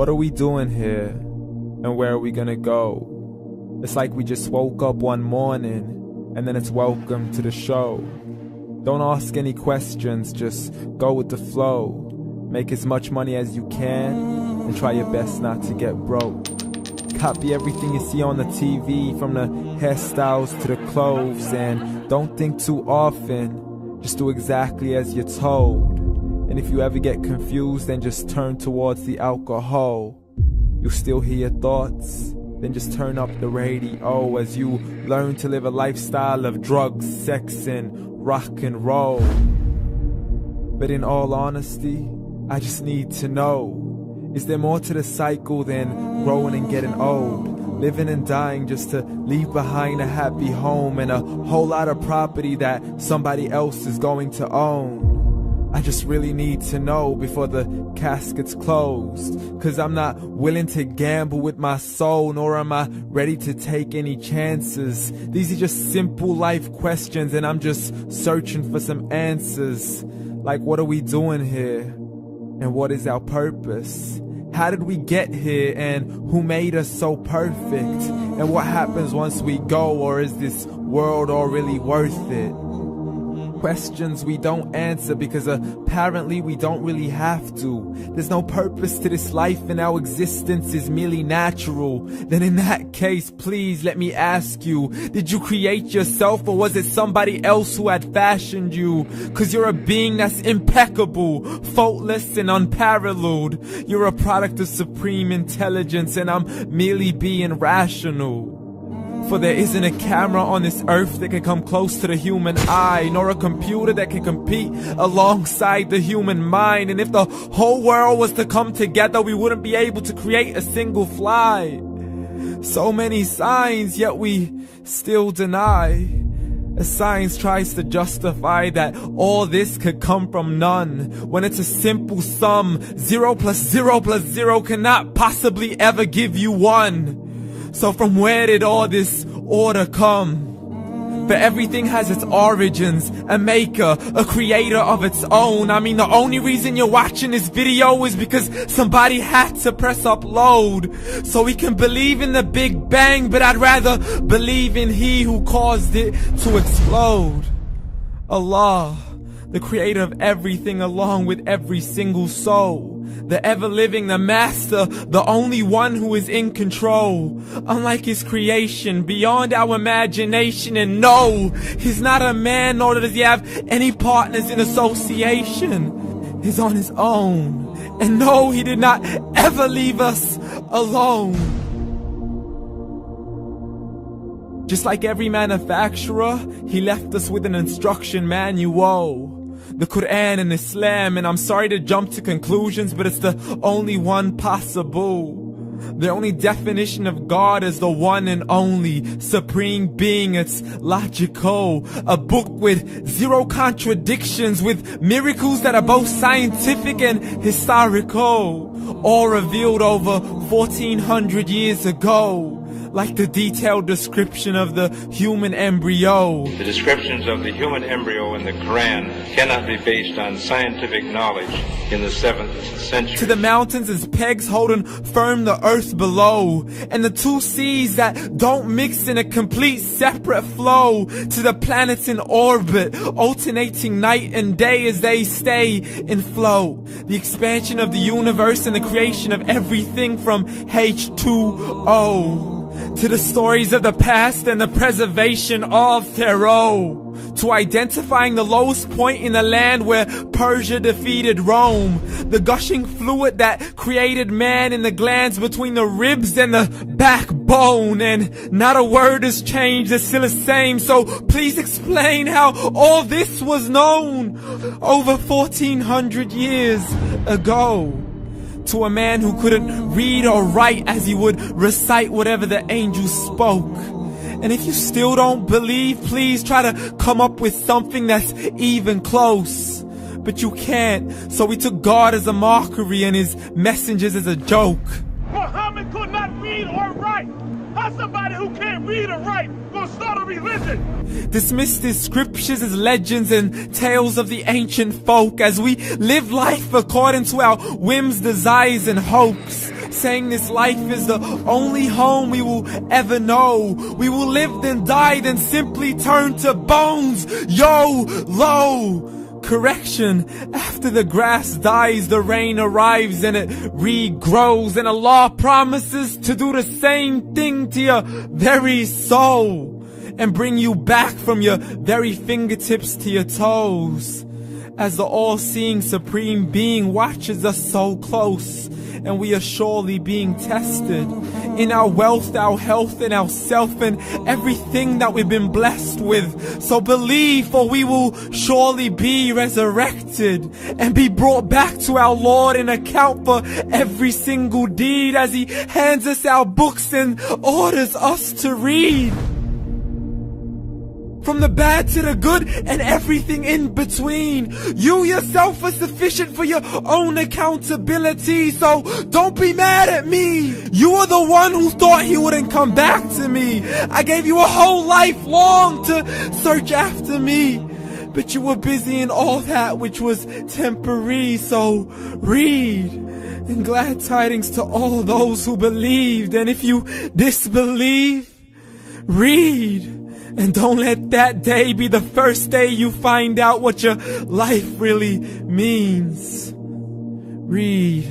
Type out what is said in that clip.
What are we doing here? And where are we gonna go? It's like we just woke up one morning and then it's welcome to the show. Don't ask any questions, just go with the flow. Make as much money as you can and try your best not to get broke. Copy everything you see on the TV, from the hairstyles to the clothes, and don't think too often, just do exactly as you're told. And if you ever get confused, then just turn towards the alcohol. You'll still hear your thoughts, then just turn up the radio as you learn to live a lifestyle of drugs, sex, and rock and roll. But in all honesty, I just need to know, is there more to the cycle than growing and getting old? Living and dying just to leave behind a happy home and a whole lot of property that somebody else is going to own. I just really need to know before the casket's closed, 'cause I'm not willing to gamble with my soul, nor am I ready to take any chances. These are just simple life questions and I'm just searching for some answers. Like, what are we doing here? And what is our purpose? How did we get here, and who made us so perfect? And what happens once we go, or is this world all really worth it? Questions we don't answer because apparently we don't really have to. There's no purpose to this life and our existence is merely natural. Then in that case, please let me ask you, did you create yourself, or was it somebody else who had fashioned you? 'Cause you're a being that's impeccable, faultless and unparalleled. You're a product of supreme intelligence and I'm merely being rational. For there isn't a camera on this earth that can come close to the human eye, nor a computer that can compete alongside the human mind. And if the whole world was to come together, we wouldn't be able to create a single fly. So many signs, yet we still deny. As science tries to justify that all this could come from none, when it's a simple sum. 0 plus 0 plus 0 cannot possibly ever give you 1. So from where did all this order come? For everything has its origins, a maker, a creator of its own. I mean, the only reason you're watching this video is because somebody had to press upload. So we can believe in the Big Bang, but I'd rather believe in He who caused it to explode. Allah, the creator of everything along with every single soul. The ever-living, the master, the only one who is in control. Unlike his creation, beyond our imagination. And no, he's not a man, nor does he have any partners in association. He's on his own. And no, he did not ever leave us alone. Just like every manufacturer, he left us with an instruction manual. The Quran and Islam, and I'm sorry to jump to conclusions, but it's the only one possible. The only definition of God is the one and only supreme being. It's logical, a book with 0 contradictions, with miracles that are both scientific and historical, all revealed over 1400 years ago. Like the detailed description of the human embryo. The descriptions of the human embryo in the Quran cannot be based on scientific knowledge in the 7th century. To the mountains as pegs holding firm the earth below, and the 2 seas that don't mix in a complete separate flow. To the planets in orbit, alternating night and day as they stay in flow. The expansion of the universe and the creation of everything from H2O. To the stories of the past and the preservation of Pharaoh. To identifying the lowest point in the land where Persia defeated Rome. The gushing fluid that created man in the glands between the ribs and the backbone. And not a word has changed, it's still the same. So please explain how all this was known over 1400 years ago. To a man who couldn't read or write, as he would recite whatever the angels spoke. And if you still don't believe, please try to come up with something that's even close. But you can't, so we took God as a mockery and his messengers as a joke. Mohammed could not read or write. How's somebody who can't read or write gonna start a religion? Dismissed his scriptures as legends and tales of the ancient folk, as we live life according to our whims, desires, and hopes. saying this life is the only home we will ever know. We will live then die then simply turn to bones. YOLO! Correction, after the grass dies, the rain arrives and it regrows, and Allah promises to do the same thing to your very soul and bring you back from your very fingertips to your toes, as the all-seeing supreme being watches us so close, and we are surely being tested in our wealth, our health, and our self, and everything that we've been blessed with. So believe, for we will surely be resurrected and be brought back to our Lord and account for every single deed, as He hands us our books and orders us to read. From the bad to the good and everything in between. You yourself are sufficient for your own accountability, so don't be mad at me. You are the one who thought He wouldn't come back to me. I gave you a whole life long to search after me, but you were busy in all that which was temporary. So read, and glad tidings to all those who believed. And if you disbelieve, read. And don't let that day be the first day you find out what your life really means. Read.